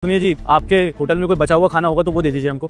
सुनिए जी, आपके होटल में कोई बचा हुआ खाना होगा तो वो दे दीजिए हमको।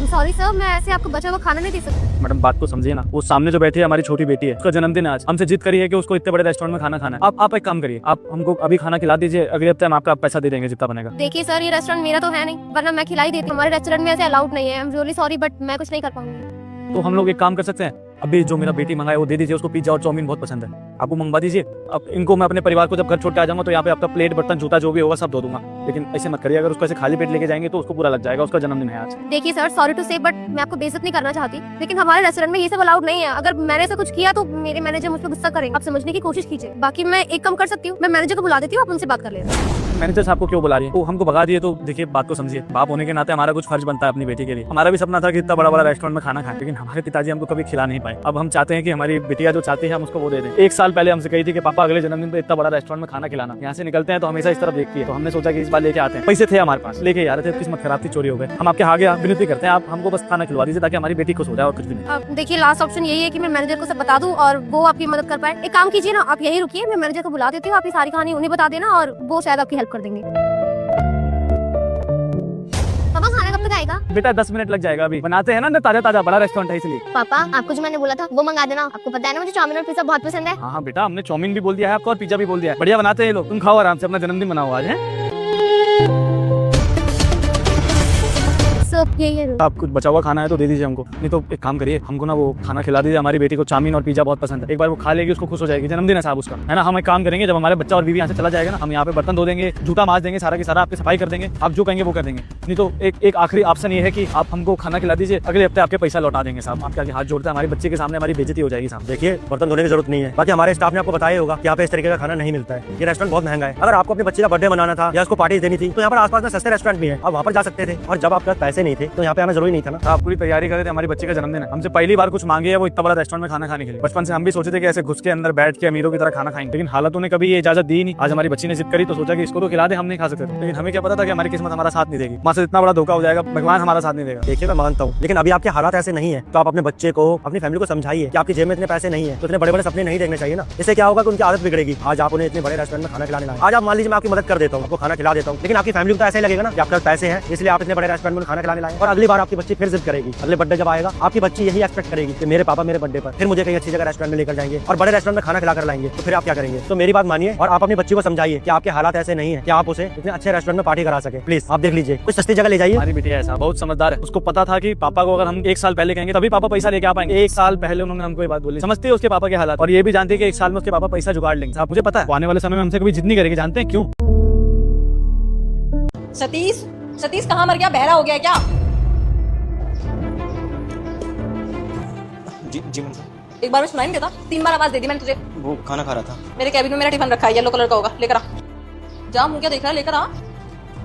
सॉरी सर, मैं ऐसे आपको बचा हुआ खाना नहीं दे सकती। मैडम बात को समझिए ना, वो सामने जो बैठी है हमारी छोटी बेटी है, उसका जन्मदिन है आज। हमसे जिद करी है कि उसको इतने बड़े रेस्टोरेंट में खाना खाना है। आप एक काम करिए, आप हमको अभी खाना खिला दीजिए, अगले हफ्ते हम आपका पैसा दे देंगे जितना बनेगा। देखिए सर, ये रेस्टोरेंट मेरा तो है नहीं, वरना मैं खिलाई देती। हमारे रेस्टोरेंट में ऐसे अलाउड नहीं है। I am really sorry, but मैं कुछ नहीं कर पाऊंगी। तो हम लोग एक काम कर सकते हैं, अभी जो मेरा बेटी मंगाए वो दे दीजिए। उसको पिज्जा और चाउमीन बहुत पसंद है, आपको मंगवा दीजिए। अब इनको मैं अपने परिवार को जब घर छोड़ के आ जाऊंगा तो यहाँ पे आपका प्लेट बर्तन जूता जो भी होगा सब धो दूंगा। लेकिन ऐसे मत करिए, अगर उसको ऐसे खाली पेट लेके जाएंगे तो उसको बुरा लग जाएगा। उसका जन्मदिन है आज। देखिए सर, सॉरी टू से, बट मैं आपको बेइज्जत नहीं करना चाहती, लेकिन हमारे रेस्टोरेंट में ये सब अलाउड नहीं है। अगर मैंने ऐसा कुछ किया तो मेरे मैनेजर मुझ पर गुस्सा करेंगे। आप समझने की कोशिश कीजिए। बाकी मैं एक काम कर सकती हूँ, मैं मैनेजर को बुला देती हूँ, आप उनसे बात कर लेना। मैनेजर साहब को क्यों बुला रही है? वो हमको भगा दिए तो देखिए बात को समझिए। बाप होने के नाते हमारा कुछ फर्ज बनता है अपनी बेटी के लिए। हमारा भी सपना था कि इतना बड़ा बड़ा रेस्टोरेंट में खाना खाएं, लेकिन हमारे पिताजी हमको कभी खिला नहीं पाए। अब हम चाहते हैं कि हमारी बिटिया जो चाहती है हम उसको वो दे दें। एक साल पहले हमसे कही थी कि पापा अगले जन्मदिन पे इतना बड़ा रेस्टोरेंट में खाना खिलाना। यहाँ से निकलते हैं तो हमेशा इस तरफ देखती है, तो हमने सोचा कि इस बार लेके आते हैं। पैसे थे हमारे पास, लेके आ रहे थे, किस्मत खराब थी, चोरी हो गए। हम आपके आगे विनती करते हैं, आप हमको बस खाना खिलवा दीजिए ताकि हमारी बेटी खुश हो जाए और कुछ भी नहीं। अब देखिए, लास्ट ऑप्शन यही है कि मैं मैनेजर को सब बता दूं और वो आपकी मदद कर पाए। एक काम कीजिए ना, आप यही रुकिए, मैं मैनेजर को बुला देती हूँ, आपकी सारी कहानी उन्हें बता देना और वो शायद आपकी हेल्प कर देंगे। पापा खाना कब तक आएगा? बेटा 10 मिनट लग जाएगा, अभी बनाते हैं ना, ताजा ताजा बड़ा रेस्टोरेंट है इसलिए। पापा, आपको जो मैंने बोला था वो मंगा देना। आपको पता है ना मुझे चाउमीन और पिज्जा बहुत पसंद है। हाँ बेटा, हमने चाउमीन भी बोल दिया है आपको और पिज्जा भी बोल दिया है। बढ़िया बनाते हैं ये लोग। तुम खाओ आराम से, अपना जन्मदिन मनाओ आज है। सब यही है। आप कुछ बचा हुआ खाना है तो दे दीजिए हमको, नहीं तो एक काम करिए, हमको ना वो खाना खिला दीजिए। हमारी बेटी को चाउमीन और पिज्जा बहुत पसंद है, एक बार वो खा लेगी उसको खुश हो जाएगी। जन्मदिन है साहब उसका, है ना। हम एक काम करेंगे, जब हमारे बच्चा और बीवी यहाँ से चला जाएगा ना, हम यहाँ पे बर्तन धो देंगे, जूता मांज देंगे, सारा की सारा आपकी सफाई कर देंगे। आप जो कहेंगे वो कर देंगे। नहीं तो एक आखिरी ऑप्शन ये है कि आप हमको खाना खिला दीजिए, अगले हफ्ते आपके पैसा लौटा देंगे साहब। आपके आगे हाथ जोड़ते हैं, हमारी बच्चे के सामने हमारी बेइज्जती हो जाएगी साहब। देखिए, बर्तन धोने की जरूरत नहीं है। बाकी हमारे स्टाफ ने आपको बताया होगा कि यहाँ पे इस तरीके का खाना नहीं मिलता है। ये रेस्टोरेंट बहुत महंगा है। अगर आपको अपने बच्चे का बर्थडे मनाना था या उसको पार्टी देनी थी तो यहाँ पर आसपास में सस्ते रेस्टोरेंट भी है, आप वहाँ पर जा सकते थे। और जब आपके पास पैसे नहीं थे तो यहाँ पे आना जरूरी नहीं था ना। आप पूरी तैयारी करे थे, हमारी बच्चे का जन्मदिन है, हमसे पहली बार कुछ मांगे है वो इतना बड़ा रेस्टोरेंट में खाना खाने के लिए। बचपन से हम भी सोचे थे कि ऐसे घुस के अंदर बैठ के अमीरों की तरह खाना खाएंगे, लेकिन हालातों ने कभी ये इजाजत दी नहीं। आज हमारी बच्ची ने जिद करी तो सोचा कि इसको तो खिला दे, हम नहीं खा सकते थे। लेकिन हमें क्या पता था कि हमारी किस्मत हमारा साथ नहीं देगी। वहाँ से इतना बड़ा धोखा हो जाएगा, भगवान हमारा साथ नहीं देगा। देखिए, मैं मानता हूँ, लेकिन अभी आपके हालात ऐसे नहीं है तो आप अपने बच्चे को, अपनी फैमिली को समझाइए कि आपकी जेब में इतने पैसे नहीं है तो इतने बड़े बड़े सपने नहीं देखने चाहिए ना। इससे क्या होगा कि उनकी आदत बिगड़ेगी। आज आप उन्हें इतने बड़े रेस्टोरेंट में खाना खिलाने लाए, आज आप मान लीजिए मैं आपकी मदद कर देता हूँ, आपको खाना खिला देता हूँ, लेकिन आपकी फैमिली को तो ऐसे लगेगा ना कि आपके पास पैसे हैं इसलिए आप इतने बड़े रेस्टोरेंट में खाना खिलाने लाए। और अगली बार आपकी बच्ची फिर जिद करेगी। अगले बर्थडे जब आएगा आपकी बच्ची यही एक्सपेक्ट करेगी कि मेरे पापा मेरे बर्थडे पर फिर मुझे कहीं अच्छी जगह रेस्टोरेंट में लेकर जाएंगे और बड़े रेस्टोरेंट में खाना खिला कर लाएंगे। तो फिर आप क्या करेंगे? तो मेरी बात मानिए और आप अपनी बच्ची को समझाइए कि आपके हालात ऐसे नहीं है कि आप उसे इतने अच्छे रेस्टोरेंट में पार्टी करा सके। प्लीज आप देख लीजिए, कुछ सस्ती जगह ले जाइए। हमारी बेटी ऐसा बहुत समझदार है, उसको पता था कि पापा को अगर हम एक साल पहले कहेंगे तभी पापा पैसा लेके आ पाएंगे। एक साल पहले उन्होंने हमको ये बात बोली। समझती है उसके पापा के हालात और ये भी जानती है कि एक साल में उसके पापा पैसा जुगाड़ लेंगे। आप मुझे पता है आने वाले समय में हमसे कभी जिद नहीं करेगी। जानते हैं क्यों? सतीश कहाँ मर गया? बहरा हो गया है क्या? जी एक बार में सुनाई नहीं देता? 3 बार आवाज दे दी मैंने तुझे। वो खाना खा रहा था। मेरे कैबिन में मेरा टिफिन रखा है, येलो कलर का होगा, लेकर आ। जा, मुंह क्या देख रहा है, लेकर आ।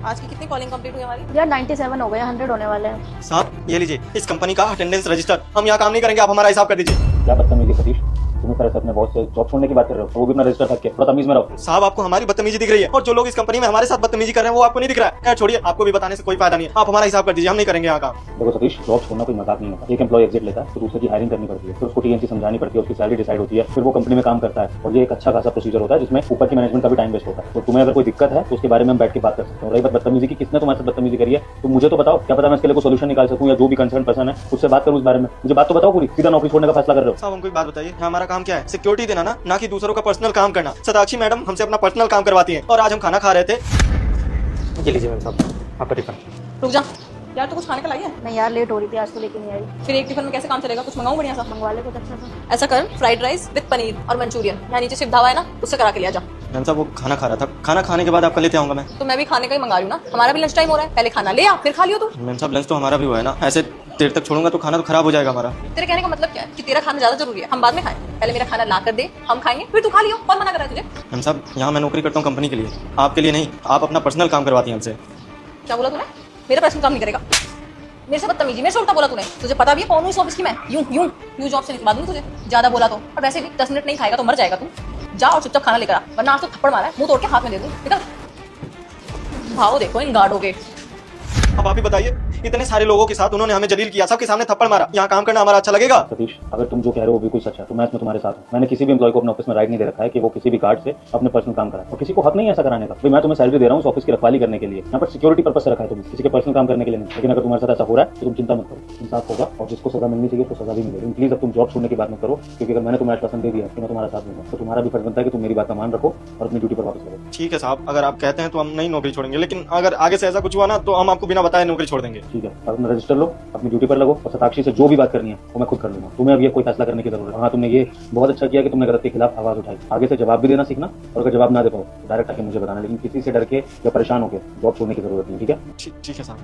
आज की कितनी कॉलिंग कंप्लीट हुई हमारी? यार 97 हो गए, 100 होने वाले हैं। साहब ये लीजिए, इस कंपनी का अटेंडेंस रजिस्टर। हम यहाँ काम नहीं करेंगे, आप हमारा हिसाब कर दीजिए। क्या बदतमीजी सतीश, तुम्हें तरह से अपने बॉस से जॉब छोड़ने की बात कर रहे हो, वो भी अपना रजिस्टर रख के थोड़ा तमीज में रहो। साहब आपको हमारी बदतमीजी दिख रही है और जो लोग इस कंपनी में हमारे साथ बदतमीजी कर रहे हैं वो आपको नहीं दिख रहा है। खैर छोड़िए, आपको भी बताने से कोई फायदा नहीं है। आप हमारा हिसाब कर दीजिए, हम नहीं करेंगे यहाँ काम। देखो सतीश, जॉब छोड़ना कोई मजाक नहीं होता। एक एम्प्लॉय एग्जिट लेता है तो दूसरे की हायरिंग करनी पड़ती है, फिर उसको टीएनसी समझानी पड़ती है, उसकी सैलरी डिसाइड होती है, फिर वो कंपनी में काम करता है और ये एक अच्छा खासा प्रोसीजर होता है जिसमें ऊपर की मैनेजमेंट का भी टाइम वेस्ट होता है। तो तुम्हें अगर कोई दिक्कत है तो उसके बारे में हम बैठ के बात कर सकते हैं। रही बात बदतमीजी की, किसने तुम्हारे साथ बदतमीजी करी है तो मुझे तो बताओ, क्या पता मैं इसके लिए कोई सोल्यूशन निकाल सकूं या जो भी कंसर्न पर्सन है उससे बात करूं इस बारे में। मुझे बात तो बताओ पूरी, सीधा नौकरी छोड़ने का फैसला कर रहे हो। साहब हमको एक बात बताइए, हमारा काम क्या है? सिक्योरिटी देना ना कि दूसरों का पर्सनल काम करना। सदाक्षी मैडम हमसे अपना पर्सनल काम करवाती हैं और आज हम खाना खा रहे थे। ये लीजिए मैम साहब, आपका टिफिन। रुक जा यार, तू कुछ खाने का लाई है? नहीं यार, लेट हो रही थी आज तो, लेके नहीं आई। फिर एक टिफिन में कैसे काम चलेगा? कुछ मंगाऊं बढ़िया सा? मंगवा ले कुछ अच्छा सा। ऐसा कर, फ्राइड राइस विद पनीर और मंचूरियन, यहाँ नीचे शिव ढाबा है ना, उससे करा के लिया जा। मैम साहब वो खाना खा रहा था, खाना खाने के बाद आपका लेते आऊंगा मैं। तो मैं भी खाने का ही मंगा रही हूँ ना, हमारा भी लंच टाइम हो रहा है, पहले खाना ले आ फिर खा लियो तू। मैम साहब लंच तो हमारा भी हुआ है ना, ऐसे देर तक छोड़ूंगा तो खाना तो खराब हो जाएगा हमारा। तेरे कहने का मतलब क्या है कि तेरा खाना ज्यादा जरूरी है, हम बाद में खाएं? पहले मेरा खाना ला कर दे, हम खाएंगे, फिर तू खा लियो। कौन मना कर रहा है तुझे? मैम साहब यहाँ मैं नौकरी करता हूँ कंपनी के लिए, आपके लिए नहीं। आप अपना पर्सनल काम करवाती हैं हमसे। क्या बोला तूने? मेरा पर्सनल काम नहीं करेगा? मेरे से बदतमीजी, मेरे से उल्टा बोला तूने। तुझे पता भी है कौन हूँ इस ऑफिस की मैं? यूं जॉब से निकलवा दूंगी तुझे, ज्यादा बोला तो। और वैसे भी 10 मिनट नहीं खाएगा तो मर जाएगा तू। जा और चुपचाप खाना लेकर आ, वरना आज तो थप्पड़ मारा है, मुंह तोड़ के हाथ में दे दूं। निकल। भाव देखो इन गार्डों के। अब आप ही बताइए, इतने सारे लोगों के साथ उन्होंने हमें जलील किया, सबके सामने थप्पड़ मारा। यहाँ काम करना हमारा अच्छा लगेगा? सतीश, अगर तुम जो कह रहे हो बिल्कुल सच है तो मैं इसमें तुम्हारे साथ हूँ। मैंने किसी भी एम्प्लॉय को अपने ऑफिस में राइट नहीं दे रखा है कि वो किसी भी गार्ड से अपने पर्सनल काम कराए, और किसी को हक नहीं है ऐसा कराने का। भाई मैं तुम्हें सैलरी दे रहा हूँ इस ऑफिस की रखवाली करने के लिए, यहाँ पर सिक्योरिटी पर्पस से रखा है तुम्हें, किसी के पर्सनल काम करने के लिए नहीं। लेकिन अगर तुम्हारे साथ ऐसा हो रहा है तो तुम चिंता मत करो, इंसाफ होगा और जिसको सजा मिलनी चाहिए तो सजा भी मिलेगी। प्लीज अब तुम जॉब छोड़ने की बात मत करो, क्योंकि अगर मैंने तुम्हें आश्वासन दे दिया कि मैं तुम्हारा साथ दूंगा तो तुम्हारा भी फर्ज बनता है कि तुम मेरी बात का मान रखो और अपनी ड्यूटी पर वापस लगो। ठीक है साहब, अगर आप कहते हैं तो हम नहीं नौकरी छोड़ेंगे, लेकिन अगर आगे से ऐसा कुछ हुआ ना तो हम आपको बिना बताए नौकरी छोड़ देंगे। ठीक है, अपना रजिस्टर लो, अपनी ड्यूटी पर लगो और शताक्षी से जो भी बात करनी है वो मैं खुद कर लूंगा। तुम्हें अब ये कोई फैसला करने की जरूरत है। हाँ, तुमने ये बहुत अच्छा किया कि तुमने गलत के खिलाफ आवाज उठाई। आगे से जवाब भी देना सीखना, और अगर जवाब ना दे पाओ तो डायरेक्ट आके मुझे बताना, लेकिन किसी से डर के या परेशान होकर जॉब छोड़ने की जरूरत नहीं। ठीक है? ठीक है साहब।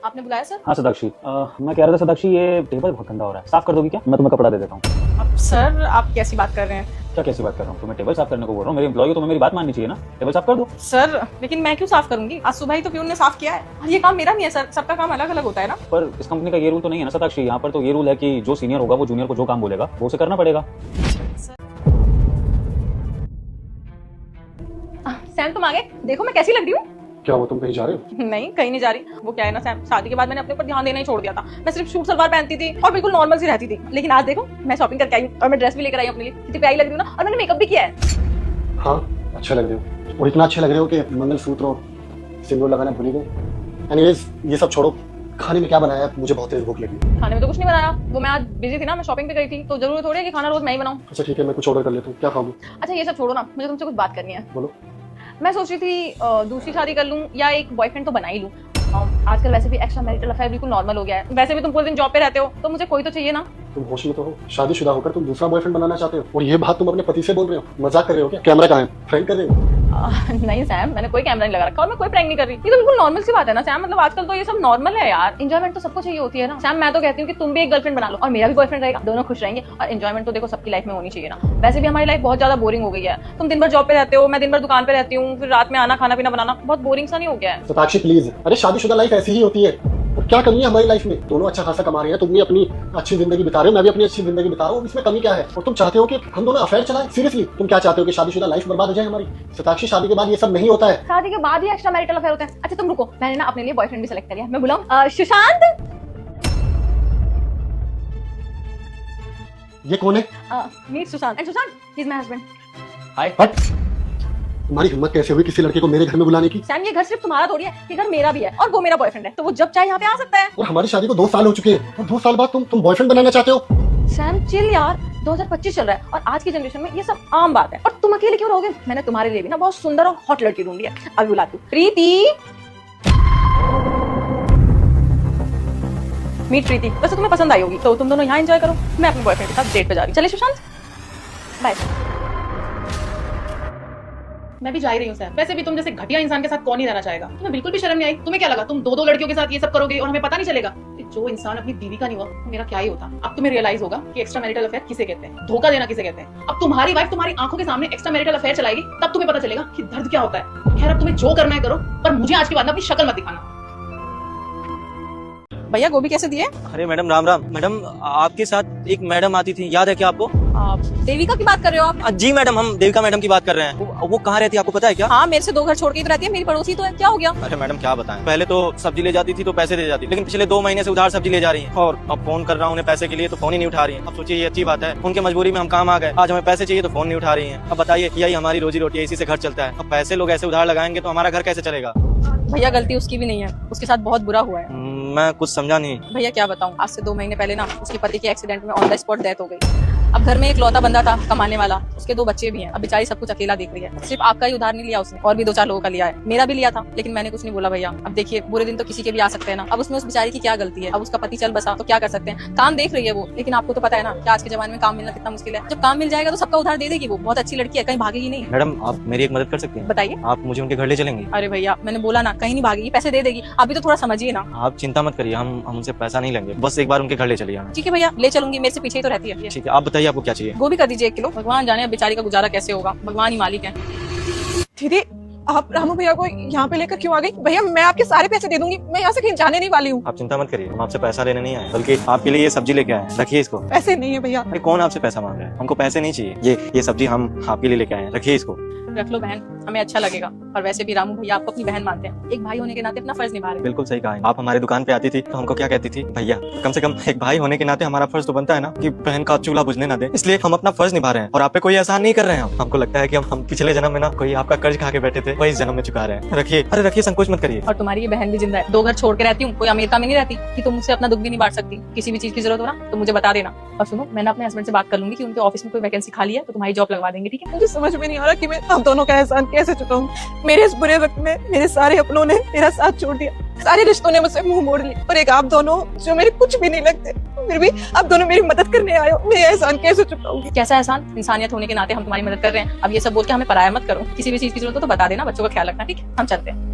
आपने बुलाया सर? हाँ शताक्षी, मैं कह रहा था शताक्षी ये टेबल बहुत गंदा हो रहा है, साफ कर दोगी क्या? मैं तुम्हें कपड़ा दे देता हूँ। अब सर आप कैसी बात कर रहे हैं? क्या कैसी बात कर रहा हूँ? तुम्हें टेबल साफ करने को बोल रहा हूँ, मेरे एम्प्लॉय को तुम्हें मेरी बात माननी चाहिए ना, टेबल साफ कर दो। सर लेकिन मैं क्यों साफ करूंगी? आज सुबह ही तो प्यून ने साफ किया है और ये काम मेरा नहीं है सर, सबका काम अलग अलग होता है ना। पर इस कंपनी का ये रूल तो नहीं है ना शताक्षी, यहाँ पर तो ये रूल है कि जो सीनियर होगा वो जूनियर को जो काम बोलेगा वो उसे करना पड़ेगा। सैम तुम आ गए, देखो मैं कैसी लग रही हूँ। क्या वो तुम कहीं जा रहे हो? नहीं कहीं नहीं जा रही। वो क्या है ना सैम, शादी के बाद मैंने अपने ऊपर ध्यान देना ही छोड़ दिया था। मैं सिर्फ सूट सलवार पहनती थी और बिल्कुल नॉर्मल सी रहती थी, लेकिन आज देखो मैं शॉपिंग करके आई हूँ और मैं ड्रेस भी लेकर आई हूँ अपने लिए। कितनी प्यारी लग रही हूँ ना, और मैंने मेकअप भी किया है। हाँ अच्छे लग रहे हो, और इतना अच्छे लग रहे हो कि मंगलसूत्र और सिंदूर लगाना भूल ही गए। एनीवेज ये सब छोड़ो, खाने में क्या बनाया है? मुझे बहुत तेज भूख लगी। खाने में तो कुछ नहीं बनाया, वो मैं आज बिजी थी ना, मैं शॉपिंग पे गई थी, तो जरूरी थोड़ी है कि खाना रोज मैं ही बनाऊं। अच्छा ठीक है, मैं कुछ ऑर्डर कर लेता हूँ, क्या खाऊंगी? अच्छा ये सब छोड़ो ना, मुझे तुमसे कुछ बात करनी है। बोलो। मैं सोच रही थी दूसरी शादी कर लूं या एक बॉयफ्रेंड तो बना ही लूं। आजकल वैसे भी एक्स्ट्रा मैरिटल अफेयर बिल्कुल नॉर्मल हो गया है। वैसे भी तुम पूरे दिन जॉब पे रहते हो तो मुझे कोई तो चाहिए ना। तुम होश में तो हो, शादीशुदा होकर तुम दूसरा बॉयफ्रेंड बनाना चाहते हो, और ये बात तुम अपने पति से बोल रहे हो? मजाक कर रहे हो क्या? कैमरा कहाँ है? प्रैंक कर रहे हो? नहीं सैम, मैंने कोई कैमरा नहीं लगा रखा और मैं कोई प्रैंक नहीं कर रही। ये तो बिल्कुल नॉर्मल सी बात है ना सैम, मतलब आजकल तो ये सब नॉर्मल है यार। एंजॉयमेंट तो सबको चाहिए होती है ना सैम। मैं तो कहती हूँ कि तुम भी एक गर्लफ्रेंड बना लो और मेरा भी बॉयफ्रेंड रहेगा, दोनों खुश रहेंगे। और एंजॉयमेंट तो देखो सबकी लाइफ में होनी चाहिए ना। वैसे भी हमारी लाइफ बहुत ज्यादा बोरिंग हो गई है। तुम दिन भर जॉब पे रहते हो, मैं दिन भर दुकान पे रहती हूँ, फिर रात में आना खाना पीना बनाना, बहुत बोरिंग सा नहीं हो गया है? शताक्षी प्लीज, अरे शादीशुदा लाइफ ऐसी ही होती है, और क्या कमी है हमारी लाइफ में? दोनों अच्छा खासा कमा रहे हैं, तुम भी अपनी अच्छी जिंदगी बिता रहे हो, मैं भी अपनी अच्छी जिंदगी बिता रहा हूँ, इसमें कमी क्या है? और तुम चाहते हो कि हम दोनों अफेयर चलाएं? सीरियसली तुम क्या चाहते हो कि शादीशुदा लाइफ बर्बाद हो जाए हमारी? शताक्षी शादी के बाद ये सब नहीं होता है। शादी के बाद ही एक्स्ट्रा मैरिटल अफेयर होते हैं। अच्छा तुम रुको, मैंने ना अपने लिए बॉयफ्रेंड भी सेलेक्ट कर लिया। मैं बुलाऊं सुशांत? ये कौन है? Meet Sushant, and Sushant he is my husband. Hi. हट, तुम्हारी हिम्मत कैसे हुई किसी लड़के को मेरे घर में बुलाने की? सैम ये घर सिर्फ तुम्हारा थोड़ी है, ये घर मेरा भी है और वो मेरा बॉयफ्रेंड है, तो वो जब चाहे यहाँ पे आ सकता है। और हमारी शादी को 2 साल हो चुके हैं, और 2 साल बाद तुम बॉयफ्रेंड बनाना चाहते हो? सैम चिल यार, 2025 चल रहा है और आज की जनरेशन में ये सब आम बात है। और तुम अकेले क्यों रहोगे? मैंने तुम्हारे लिए भी ना बहुत सुंदर और हॉट लड़की ढूंढी है, अभी बुलाती हूँ। प्रीति, मीट प्रीति। वैसे तुम्हें पसंद आई होगी तो तुम दोनों यहाँ एंजॉय करो, मैं अपने बॉयफ्रेंड के साथ डेट पे जा रही हूँ। चलिए सुशांत, बाय। मैं भी जा ही रही हूँ सर। वैसे भी तुम जैसे घटिया इंसान के साथ कौन ही रहना चाहेगा? तुम्हें बिल्कुल भी शर्म नहीं आई? तुम्हें क्या लगा तुम 2 लड़कियों के साथ ये सब करोगे और हमें पता नहीं चलेगा? जो इंसान अपनी बीवी का नहीं हुआ तो मेरा क्या ही होता। अब तुम्हें रियलाइज होगा कि एक्स्ट्रा मैरिटल अफेयर किसे कहते हैं, धोखा देना किसे कहते हैं। अब तुम्हारी वाइफ तुम्हारी आंखों के सामने एक्स्ट्रा मैरिटल अफेयर चलाएगी, तब तुम्हें पता चलेगा कि दर्द क्या होता है। खैर अब तुम्हें जो करना है करो, पर मुझे आज के बाद अपनी शक्ल मत दिखाना। भैया गोभी कैसे दिए? अरे मैडम राम राम। मैडम आपके साथ एक मैडम आती थी, याद है क्या आपको? देविका की बात कर रहे हो आप? जी मैडम, हम देविका मैडम की बात कर रहे हैं। वो कहाँ रहती है आपको पता है क्या? हाँ मेरे से 2 घर छोड़ के रहती है, मेरी पड़ोसी तो है। क्या हो गया? अरे मैडम क्या बताएं, पहले तो सब्जी ले जाती थी तो पैसे दे जाती, लेकिन पिछले 2 महीने से उधार सब्जी ले जा रही है। और अब फोन कर रहा हूँ उन्हें पैसे के लिए तो फोन ही नहीं उठा रही है। अब सोचिए ये अच्छी बात है, उनके मजबूरी में हम काम आ गए। आज हमें पैसे चाहिए तो फोन नहीं उठा रही है। अब बताइए, यही हमारी रोजी रोटी है, इसी से घर चलता है। अब पैसे लोग ऐसे उधार लगाएंगे तो हमारा घर कैसे चलेगा? भैया गलती उसकी भी नहीं है, उसके साथ बहुत बुरा हुआ है। मैं कुछ समझा नहीं। भैया क्या बताऊं, आज से 2 महीने पहले ना उसके पति के एक्सीडेंट में ऑन द स्पॉट डेथ हो गई। अब घर में एक लौता बंदा था कमाने वाला, उसके 2 बच्चे भी हैं। अब बेचारी सब कुछ अकेला देख रही है। सिर्फ आपका ही उधार नहीं लिया उसने, और भी 2-4 लोगों का लिया है। मेरा भी लिया था, लेकिन मैंने कुछ नहीं बोला भैया। अब देखिए बुरे दिन तो किसी के भी आ सकते हैं ना। अब उसमें उस बेचारी की क्या गलती है? अब उसका पति चल बसा तो क्या कर सकते हैं? काम देख रही है वो, लेकिन आपको तो पता है ना कि आज के जमाने में काम मिलना कितना मुश्किल है। जब काम मिल जाएगा तो सबका उधार दे देगी वो। बहुत अच्छी लड़की है, कहीं भागेगी नहीं। मैडम आप मेरी एक मदद कर सकती हैं? बताइए। आप मुझे उनके घर ले चलेंगी? अरे भैया मैंने बोला ना, कहीं नहीं भागेगी, पैसे दे देगी। आप भी तो थोड़ा समझिए ना। आप चिंता मत करिए, हम उनसे पैसा नहीं लेंगे, बस एक बार उनके घर ले चलिए हमें। ठीक है भैया, ले चलूंगी, मेरे से पीछे ही तो रहती है। ठीक है, आप बताइए आपको क्या चाहिए? गोभी कर दीजिए 1 किलो। भगवान जाने अब बेचारी का गुजारा कैसे होगा, भगवान ही मालिक है। दीदी आप रामू भैया को यहाँ पे लेकर क्यों आ गई? भैया मैं आपके सारे पैसे दे दूंगी, मैं यहाँ से कहीं जाने नहीं वाली हूँ। आप चिंता मत करिए, हम आपसे पैसा लेने नहीं आए, बल्कि आपके लिए ये सब्जी लेके आए हैं। रखिए इसको। पैसे नहीं है भैया। अरे कौन आपसे पैसा मांग रहा है? हमको पैसे नहीं चाहिए, ये सब्जी हम आपके लिए लेके आए हैं, रखिए इसको। रख लो बहन, हमें अच्छा लगेगा। और वैसे भी रामू भैया आपको अपनी बहन मानते हैं, एक भाई होने के नाते अपना फर्ज निभा रहे हैं। बिल्कुल सही कहा है। आप हमारी दुकान पे आती थी तो हमको क्या कहती थी, भैया कम से कम एक भाई होने के नाते हमारा फर्ज तो बनता है ना कि बहन का चूल्हा बुझने ना दे, इसलिए हम अपना फर्ज निभा रहे हैं और आप पे कोई एहसान नहीं कर रहे हैं। हमको लगता है कि हम पिछले जन्म में ना कोई आपका कर्ज खा के बैठे थे, वही इस जन्म में चुका रहे हैं। रखिए, अरे रखिए, संकोच मत करिए। और तुम्हारी ये बहन भी जिंदा है, 2 घर छोड़ के रहती हूँ, कोई अमेरिका में नहीं रहती कि तुम मुझसे अपना दुख भी नहीं बांट सकती। किसी भी चीज की जरूरत हो ना तो मुझे बता देना। और सुनो, मैंने अपने हस्बैंड से बात कर लूंगी कि उनके ऑफिस में कोई वैकेंसी खाली है तो तुम्हारी जॉब लगवा देंगे, ठीक है? मुझे समझ में नहीं आ रहा कि मैं आप दोनों का एहसान कैसे चुकाऊं। मेरे इस बुरे वक्त में मेरे सारे अपनों ने मेरा साथ छोड़ दिया, सारे रिश्तों ने मुझसे मुंह मोड़ लिया, और एक आप दोनों जो मेरे कुछ भी नहीं लगते, फिर भी आप दोनों मेरी मदद करने आए हो। मैं ये एहसान कैसे चुकाऊंगी? कैसा एहसान? इंसानियत होने के नाते हम तुम्हारी मदद कर रहे हैं। अब ये सब बोल के हमें पराया मत करो। किसी भी चीज की जरूरत हो तो बता देना, बच्चों का ख्याल रखना, ठीक है? हम चलते हैं।